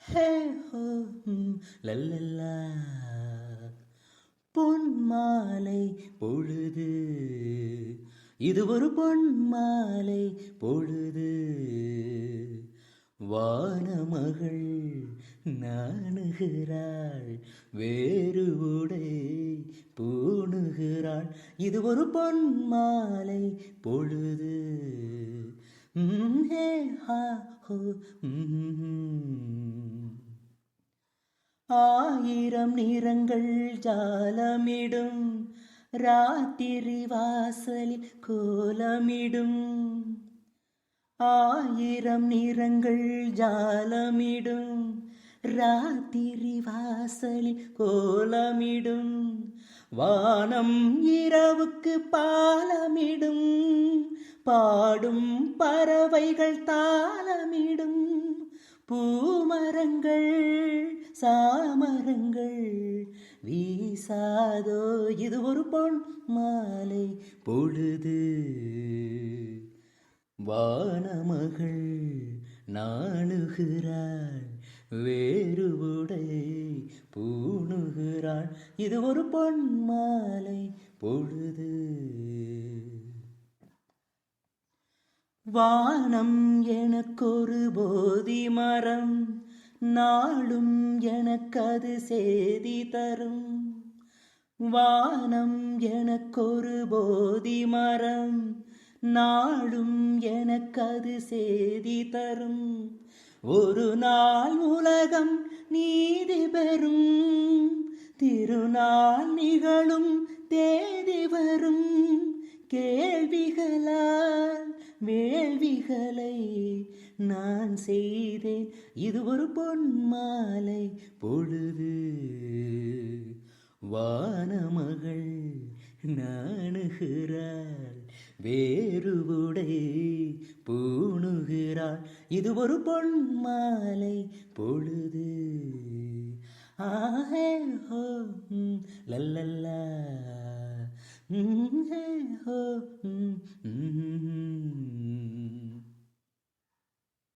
ஹே ஹோ லல்லல்லா பொன் மாலை பொழுது, இது ஒரு பொன் மாலை பொழுது. வானமகள் நாணுகிறாள், வேறு உடை பூணுகிறாள். இது ஒரு பொன் மாலை பொழுது. ஹே ஹா ஹோ ஆயிரம் நிறங்கள் ஜாலமிடும், ராத்திரி வாசலில் கோலமிடும். ஆயிரம் நிறங்கள் ஜாலமிடும், ராத்திரி வாசலில் கோலமிடும். வானம் இரவுக்கு பாலமிடும், பாடும் பறவைகள் தாளமிடும். பூமரங்கள் சாமரங்கள் வீசாதோ, இது ஒரு பொன் மாலை பொழுது. வானமகள் நாணுகிறாள், வேறு உடை பூணுகிறாள். இது ஒரு பொன் மாலை பொழுது. வானம் எனக்கொரு போதி மரம், நாளும் எனக்கது சேதி தரும். வானம் எனக்கொரு போதி மரம், நாளும் எனக்கது சேதி தரும். ஒரு நாள் உலகம் நீதி பெறும், திருநாள் நிகழும் தேதி வரும். கேள்விகளால் வேள்விகளை நான் செய்தேன், இது ஒரு பொன் மாலை பொழுது. வானமகள் நாணுகிறாள், வேறு உடை பூணுகிறாள். இது ஒரு பொன் மாலை பொழுது. ஆஹே ஹோ லல்லல்லா ஹே ஹோ